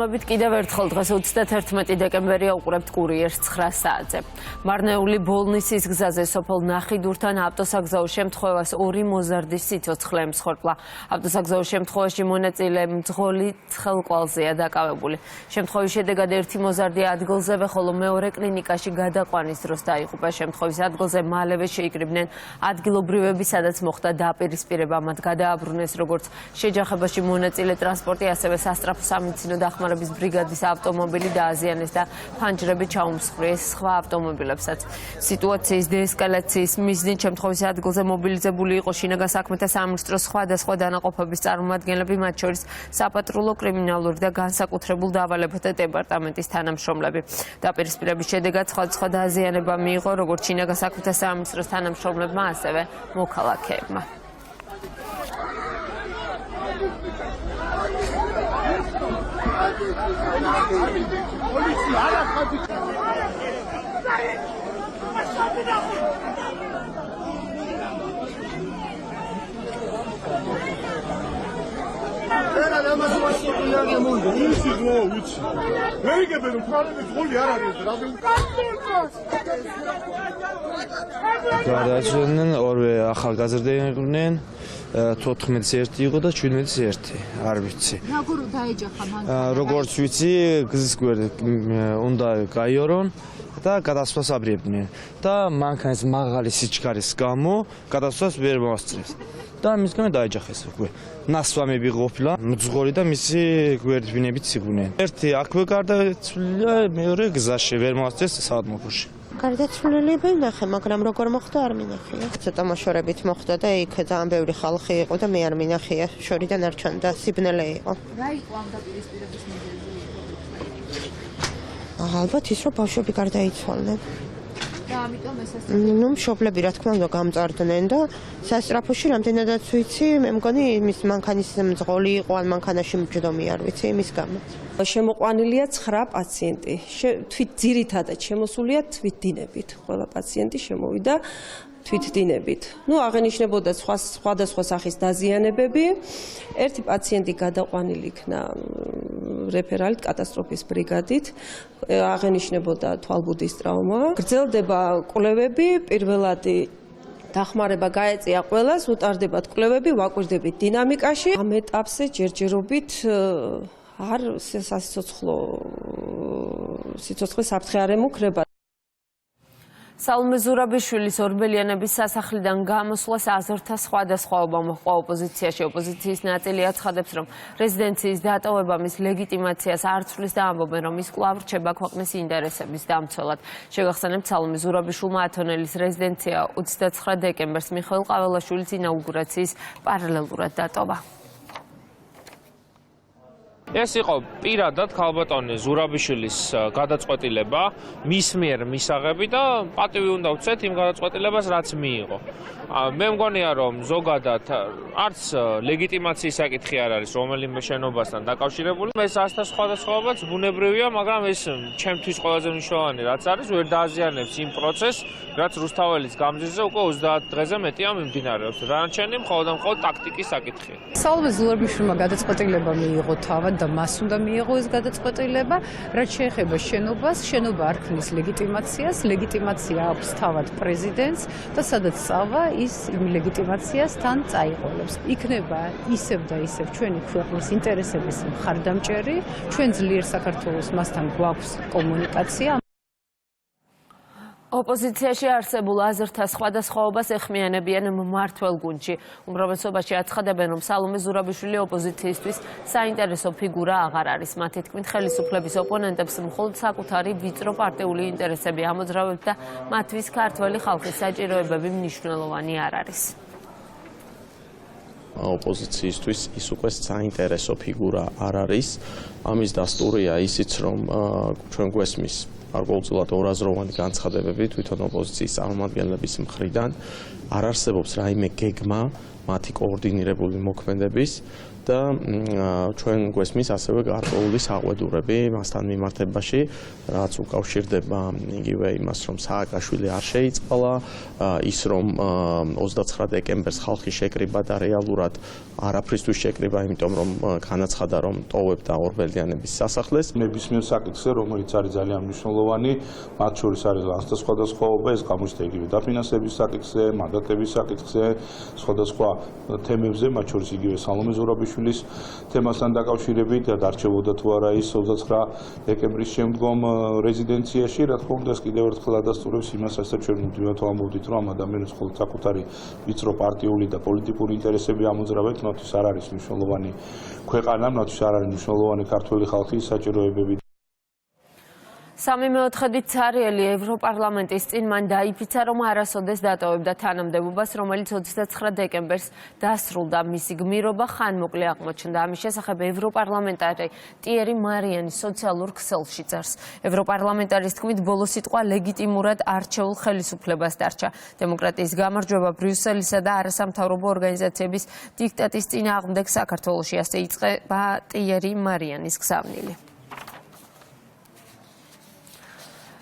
მოგესალმებით კიდევ ერთხელ დღეს 31 დეკემბერია უყურებთ კურიერს 9 საათზე. მარნეული ბოლნისის გზაზე სოფელ ნახიდურთან ავტოსაგზაო შემთხვევას 2 მოზარდის სიცოცხლე ემსხვერპლა. ავტოსაგზაო შემთხვევაში მონაწილე მძღოლი ცხელყვალზეა დაკავებული. შემთხვევის შედეგად 1 მოზარდი ადგილზევე, ხოლო მეორე კლინიკაში გადაყვანის დროს დაიღუპა. შემთხვევის ადგილზე მალევე შეიკრიბნენ ადგილობრივები, სადაც მოხდა დაპირისპირება. მათ გადააბრუნეს როგორც შეჯახებაში მონაწილე ტრანსპორტი, ასევე სასტრაფო სამედიცინო დახმარების ბრიგადის ავტომობილი დააზიანეს და ფანჯრები ჩაუმსხვრიეს სხვა ავტომობილებსაც. სიტუაციის დეესკალაციის მიზნით შემთხვევის ადგილზე მობილიზებული იყო შინაგან საქმეთა სამინისტროს სხვადასხვა დანაყოფების წარმომადგენლები, მათ შორის საპატრულო, კრიმინალური და განსაკუთრებულ დავალებათა დეპარტამენტის თანამშრომლები. დაპირისპირების შედეგად სხვადასხვა დააზიანება მიიღო როგორც შინაგან საქმეთა სამინისტროს თანამშრომლებმა, ასევე მოქალაქეებმა. გადააჭრნენ ორივე ახალგაზრდები იყვნენ 14-ის ერთი იყო და 17-ის ერთი, არ ვიცი. როგორც ვიცი, გზის გვერდ უნდა გაიორონ და გადასვლას აბრიებდნენ და მანქანის მაღალი სიჩქარის გამო გადასვლას ვერ მოასწრეს. და მის გამო დაეჯახეს უკვე. ნასვამები ყოფილა, მძღოლი და მისი გვერდბინებიც იყვნენ. ერთი აქვე გარდაცვლილია, მეორე გზაში ვერ მოასწრეს საავტომობილში. გარდაცვლილები ვნახე, მაგრამ როგორ მოხდა არ მინახია. ცოტა მოშორებით მოხდა და იქ ძალიან ბევრი ხალხი იყო და მე არ მინახია. შორიდან არ ჩანდა, სიბნელე იყო. რა იყო ამ დაპირისპირების მიზეზი? ალბათ ის, რომ ბავშვები გარდაიცვალნენ. და ამიტომ ესაც ნუ მშობლები რა თქმა უნდა გამწარდნენ და სასტრაფოში რამდენადაც ვიცი, მე მგონი იმის მანქანის მძღოლი იყო, ან მანქანაში მჯდომი არ ვიცი, იმის გამო. შემოყვანილია 9 პაციენტი. თვით ძირითადად შემოსულია თვითდინებით. ყველა პაციენტი შემოვიდა თვითდინებით. აღენიშნებოდა სხვადასხვა სახის დაზიანებები. ერთი პაციენტი გადაყვანილი იქნა რეფერალით კატასტროფის ბრიგადით. აღენიშნებოდა თვალბუდის ტრავმა. გრძელდება კვლევები, პირველად დახმარება გაეწია ყველას, უტარდებათ კვლევები, ვაკვირდებით დინამიკაში. ამ ეტაპზე ჯერჯერობით არ სიცოცხლის საფრთხე არ ემუქრება. სალომე ზურაბიშვილის ორბელიანების სასახლიდან გამოსვლას აზრთა სხვადასხვაობა მოჰყვა ოპოზიციაში. ოპოზიციის ნაწილი აცხადებს, რომ რეზიდენციის დატოვება მის ლეგიტიმაციას არ ცვლის და ამბობენ, რომ ის კვლავ რჩება ქვეყნის ინტერესების დამცველად. შეგახსენებთ, სალომე ზურაბიშვილმა ათონელის რეზიდენცია 29 დეკემბერს მიხეილ ყაველაშვილის ინაუგურაციის პარალელურად დატოვა. ეს იყო პირადად ქალბატონი ზურაბიშვილის გადაწყვეტილება, მის მიერ მისაღები და პატივი უნდა ვცეთ იმ გადაწყვეტილებას, რაც მიიღო. მე მგონია, რომ ზოგადად არც ლეგიტიმაციის საკითხი არ არის რომელიმე შენობასთან დაკავშირებული. ეს ასთა სხვადასხვაობაც ბუნებრივია, მაგრამ ეს ჩემთვის ყველაზე მნიშვნელოვანი რაც არის, ვერ დააზიანებს იმ პროცესს, რაც რუსთაველის გამზირზე უკვე 30 დღეზე მეტია მიმდინარეობს. დანარჩენი მხოლოდ ტაქტიკის საკითხია. სალომე ზურაბიშვილმა გადაწყვეტილება მიიღო თავად და მას უნდა მიიღო ეს გადაწყვეტილება, რაც შეეხება შენობას, შენობა არ ქმნის ლეგიტიმაციას, ლეგიტიმაცია აქვს თავად პრეზიდენტს და სადაც წავა ის იმ ლეგიტიმაციას თან წაიღოლებს. იქნება ისევ და ისევ ჩვენი ქვეყნის ინტერესების მხარდამჭერი, ჩვენ ძლიერ საქართველოს მასთან გვაქვს კომუნიკაცია. ოპოზიციაში არსებულ აზრთა სხვადასხვაობას ეხმიანებიან მმართველ გუნდში. უმრავლესობაში აცხადებენ, რომ სალომე ზურაბიშვილი ოპოზიციისთვის საინტერესო ფიგურა აღარ არის. მათი თქმით, ხელისუფლების ოპონენტებს მხოლოდ საკუთარი ვიწრო პარტიული ინტერესები ამოძრავებთ და მათთვის ქართველი ხალხის საჭიროებები მნიშვნელოვანი არ არის. ოპოზიციისთვის ის უკვე საინტერესო ფიგურა არ არის. ამის დასტურია ისიც, რომ ჩვენ გვესმის გარკვეულწილად ორაზროვანი განცხადებები თვითონ ოპოზიციის წარმომადგენლების მხრიდან არ არსებობს რაიმე გეგმა მათი კოორდინირებული მოქმედების და ჩვენ გვესმის ასევე გარკვეული საყვედურები მასთან მიმართებაში, რაც უკავშირდება იგივე იმას, რომ სააკაშვილი არ შეიწყალა, ის რომ 29 დეკემბერს ხალხი შეკრიბა და რეალურად არაფრისთვის შეკრიბა, იმიტომ რომ განაცხადა, რომ ტოვებდა ორბელიანების სასახლეს. ნებისმიერ საკითხზე, რომელიც არის ძალიან მნიშვნელოვანი, მათ შორის არის განსხვავებული სხვადასხვაობა, ეს გამოჩნდა იგივე დაფინანსების საკითხზე, მანდატების საკითხზე, სხვადასხვა თემებზე, მათ შორის იგივე სალომე ზურაბიშვილის თემასთან დაკავშირებით და დარჩებოდა თუ არა ის 29 დეკემბრის შემდგომ რეზიდენციაში, რა თქმა უნდა, კიდევ ერთხელ ადასტურებს იმას, რასაც ჩვენ მუდმივად ვამბობდით, რომ ამ ადამიანებს მხოლოდ საკუთარი ვიწრო პარტიული და პოლიტიკური ინტერესები ამოძრავებთ, მათთვის არ არის მნიშვნელოვანი ქვეყანა, მათთვის არ არის მნიშვნელოვანი ქართველი ხალხის საჭიროებები. 3/4 ცარიელი ევროპარლამენტის წინ მან დაიფიცა, რომ არასოდეს დატოვებდა თანამდებობას, რომელიც 29 დეკემბერს დასრულდა. მისი გმირობა ხანმოკლე აღმოჩნდა. ამის შესახებ ევროპარლამენტარი ტიერი მარიანი სოციალურ ქსელში წერს. ევროპარლამენტარის თქმით, ბოლო სიტყვა ლეგიტიმურად არჩეულ ხელისუფლებას დარჩა. დემოკრატიის გამარჯვება ბრიუსელისა და არასამთავრობო ორგანიზაციების დიქტატის წინააღმდეგ საქართველოში, ასე იწყება ტიერი მარიანის გზავნილი.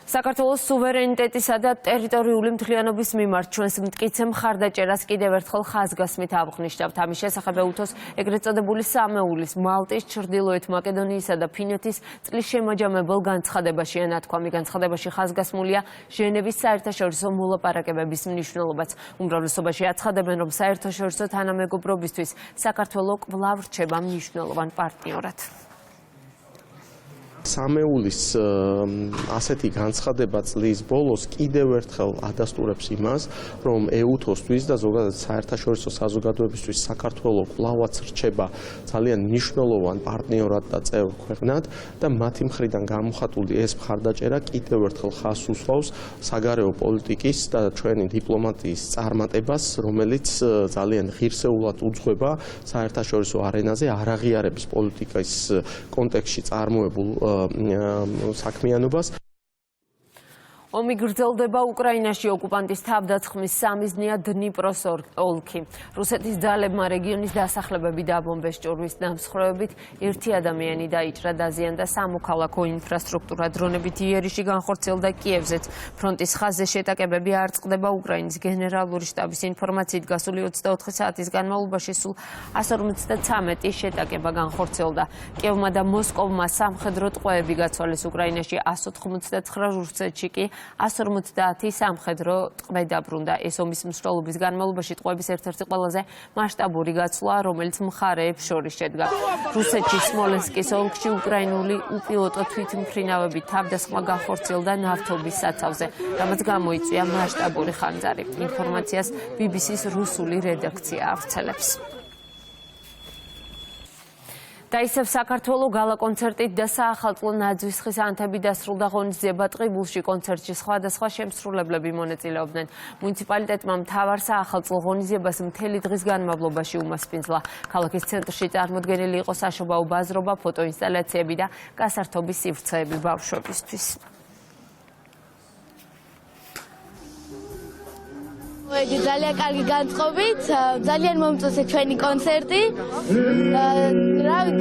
საქართველოს სუვერენიტეტისა და ტერიტორიული მთლიანობის მიმართ ჩვენს მტკიცე მხარდაჭერას კიდევ ერთხელ ხაზგასმით აღნიშნავთ. ამის შესახებ ეუთოს ეგრეთ წოდებული სამეულის, მალტის, ჩრდილოეთ მაკედონიისა და ფინეთის წლის შემაჯამებელ განცხადებაში ენათქვამი. განცხადებაში ხაზგასმულია ჟენევის საერთაშორისო მოლაპარაკებების მნიშვნელობაც. უმრავლესობაში აცხადებენ, რომ საერთაშორისო თანამეგობრობისთვის საქართველო კვლავ რჩება მნიშვნელოვან პარტნიორად. სამეულის ასეთი განცხადება წლის ბოლოს კიდევ ერთხელ ადასტურებს იმას, რომ ეუთოსთვის და ზოგადად საერთაშორისო საზოგადოებისთვის საქართველო კვლავაც რჩება ძალიან მნიშვნელოვან პარტნიორად და წევრ ქვეყნად და მათი მხრიდან გამოხატული ეს მხარდაჭერა კიდევ ერთხელ ხაზს უსვავს საგარეო პოლიტიკის და ჩვენი დიპლომატიის წარმატებას, რომელიც ძალიან ღირსეულად უძღვება საერთაშორისო არენაზე არაღიარების პოლიტიკის კონტექსტში წარმოებულ საქმიანობას. ომი გრძელდება უკრაინაში ოკუპანტის თავდასხმის სამიზნეა დნიპროს ოლქი. რუსეთის ძალებმა რეგიონის დასახლებები დაბომბეს ჭურვის დამსხვრევებით, ერთი ადამიანი დაიჭრა, დაზიანდა სამოქალაქო ინფრასტრუქტურა. დრონებით იერიში განხორციელდა კიევზეც. ფრონტის ხაზზე შეტაკებები არ წყდება. უკრაინის გენერალური შტაბის ინფორმაციით გასული 24 საათის განმავლობაში სულ 153 შეტაკება განხორციელდა. კიევმა და მოსკოვმა სამხედრო ტყვეები გაცვალეს. უკრაინაში 189, რუსეთში კი 150 სამხედრო ტყვე დაბრუნდა. ეს ომის მსვლელობის განმავლობაში ტყვეების ერთ-ერთი ყველაზე მასშტაბური გაცვლა, რომელიც მხარეებს შორის შედგა. რუსეთში სმოლენსკის ოლქში უკრაინული უპილოტო თვითმფრინავებით თავდასხმა განხორციელდა ნავთობის სათავზე, რამაც გამოიწვია მასშტაბური ხანძარი. ინფორმაციას BBC-ს რუსული რედაქცია ავრცელებს. და ისევ საქართველო გალა კონცერტით და საახალწლო ნაძვის ხის ანთები დასრულდა ღონისძიება ტყიბულში. კონცერტში სხვადასხვა შემსრულებლები მონაწილეობდნენ. მუნიციპალიტეტმა მთავარ საახალწლო ღონისძიებას მთელი დღის განმავლობაში უმასპინძლა. ქალაქის ცენტრში წარმოდგენილი იყო საშობაო ბაზრობა, ფოტოინსტალაციები და გასართობის სივრცეები ბავშვებისთვის. ძალიან კარგი განწყობით, ძალიან მომწონს ჩვენი კონცერტი.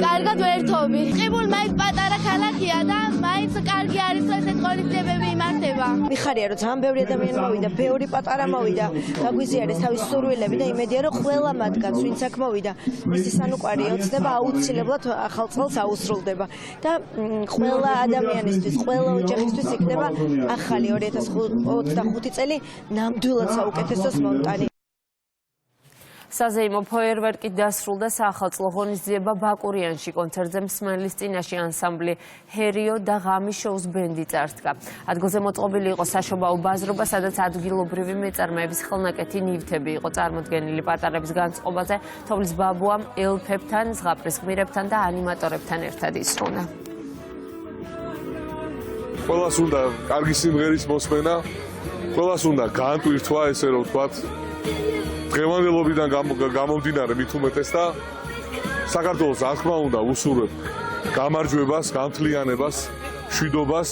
კარგად ვერთობი. ტყიბული მაინც პატარა ქალაქია და მაინც კარგი არის, რომ ესეთ ღონისძიებები იმართება. მიხარია, რომ ძალიან ბევრი ადამიანი მოვიდა, ბევრი პატარა მოვიდა, გაგვიზიარეს თავის სურვილები და იმედია, რომ ყველა მათგანს, ვინც აქ მოვიდა, მისი სანუკვარი ოცნება აუცილებლად ახალ წელს აუსრულდება და ყველა ადამიანისთვის, ყველა ოჯახისთვის იქნება ახალი 2025 წელი ნამდვილად საუკეთესო საზეიმო ფოიერვერკით დასრულდა საახალწლო ღონისძიება ბაკურიანში. კონცერტზე მსმენელის წინაშე ანსამბლი ჰერიო და ღამი შოუს ბენდი წარსდგა. ადგილზე მოწყობილი იყო საშობაო ბაზრობა, სადაც ადგილობრივი მეწარმეების ხელნაკეთი ნივთები იყო წარმოდგენილი. პატარების განწყობაზე თოვლის ბაბუამ ელფებთან, ზღაპრის გმირებთან და ანიმატორებთან ერთად ისრონა. ყველას უნდა კარგი სიმღერის მოსმენა, ყველას უნდა გაანტვირთვა, ესე რომ ვთქვათ, დღევანდელობიდან გამომდინარე მით უმეტეს და საქართველოს რა თქმა უნდა უსურვებ გამარჯვებას, გამთლიანებას, მშვიდობას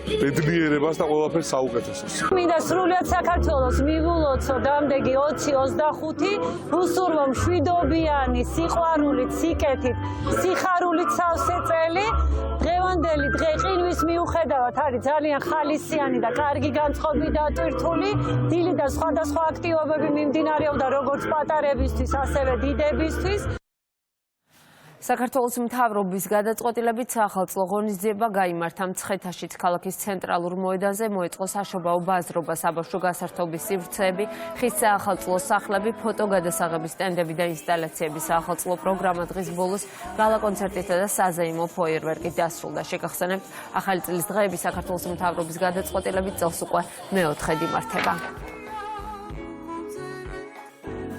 ბედნიერებას და ყველაფერს საუკეთესოს. მინდა სრულიად საქართველოს მივულოცო დამდეგი 20-25 უსურვო მშვიდობიანი სიყვარულით, სიკეთით, სიხარულით სავსე წელი. დღევანდელი დღე ყინვის მიუხედავად არის ძალიან ხალისიანი და კარგი განწყობი და ტვირთული. დილი და სხვადასხვა აქტივობები მიმდინარეობდა როგორც პატარებისთვის, ასევე დიდებისთვის. საქართველოს მთავრობის გადაწყვეტილებით საახალწლო ღონისძიება გაიმართა მცხეთაშიც ქალაქის ცენტრალურ მოედანზე მოეწყო საშობაო ბაზრობა, საბავშვო გასართობის სივრცეები, ხის საახალწლო სახლები, ფოტოგადასაღების სტენდები და ინსტალაციები. საახალწლო პროგრამა დღის ბოლოს გალა კონცერტითა და საზეიმო ფოიერვერკით დასრულდა. შეგახსენებთ, ახალი წლის დღეები საქართველოს მთავრობის გადაწყვეტილებით წელს უკვე მეოთხედ იმართება.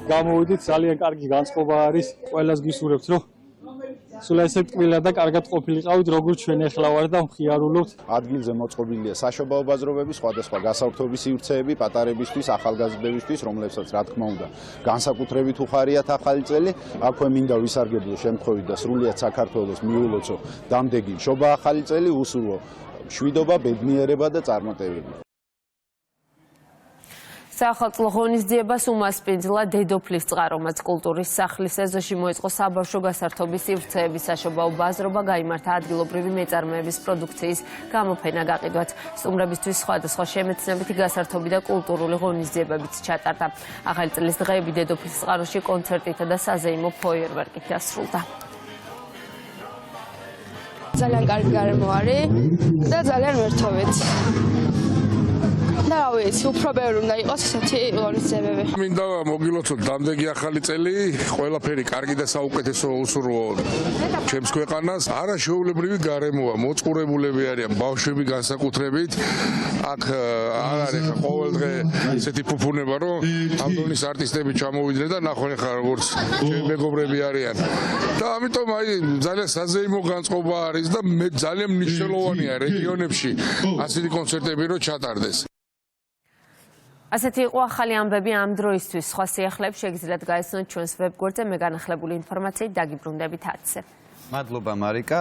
გამოვიდით, ძალიან კარგი განწყობა არის, ყველას გისურვებთ, რომ სულ ესე ტკბილა და კარგად ყოფილიყავით, როგორც ჩვენ ახლა ვარ და მხიარულობთ. ადგილზე მოწყობილია საშობაო ბაზრობები, სხვადასხვა გასართობი სივრცეები პატარებისთვის, ახალგაზრდებისთვის, რომლებსაც რა თქმა უნდა, განსაკუთრებით უხარიათ ახალი წელი. აქვე მინდა ვისარგებლო შემთხვევით და სრულიად საქართველოს მიულოცო დამდეგი მშობა ახალი წელი, უსურვო მშვიდობა, ბედნიერება და წარმატებები. საახალწლო ღონისძიებას უმასპინძლა დედოფლის წყარომაც კულტურის სახლის ეზოში მოეწყო საბავშვო გასართობის სივრცეების საშობაო ბაზრობა, გაიმართა ადგილობრივი მეწარმეების პროდუქციის გამოფენა გაყიდვაც. სტუმრებისთვის სხვადასხვა შემეცნებითი გასართობი და კულტურული ღონისძიებებიც ჩატარდა. ახალი წლის დღეები დედოფლის წყაროში კონცერტითა და საზეიმო ფოიერვერკით დასრულდა. ძალიან კარგი გარემო არის და ძალიან ვერთობით. და რა ვიცი, უფრო ბევრი უნდა იყოს ესეთი ღონისძიებები. მინდა მოგილოცოთ დამდეგი ახალი წელი, ყველაფერი კარგი და საუკეთესო უსურვო ჩემს ქვეყანას. არა შეუულებრივი გარემოა, მოწყურებულები არიან ბავშვები განსაკუთრებით. აქ არ არის ყოველ დღე ესეთი ფუფუნება, რომ ამდონის არტისტები ჩამოვიდნენ და ნახონ ხა როგორც ჩემი მეგობრები არიან. და ამიტომ აი ძალიან საზეიმო განწყობა არის და მე ძალიან მნიშვნელოვანია რეგიონებში ასეთი კონცერტები რომ ჩატარდეს. ასეთი იყო ახალი ამბები ამ დროისთვის. სხვა სიახლეებს შეგიძლიათ გაიცნოთ ჩვენს ვებგვერდზე. მე განახლებული ინფორმაციით დაგიბრუნდებით 10-ზე. მადლობა მარიკა.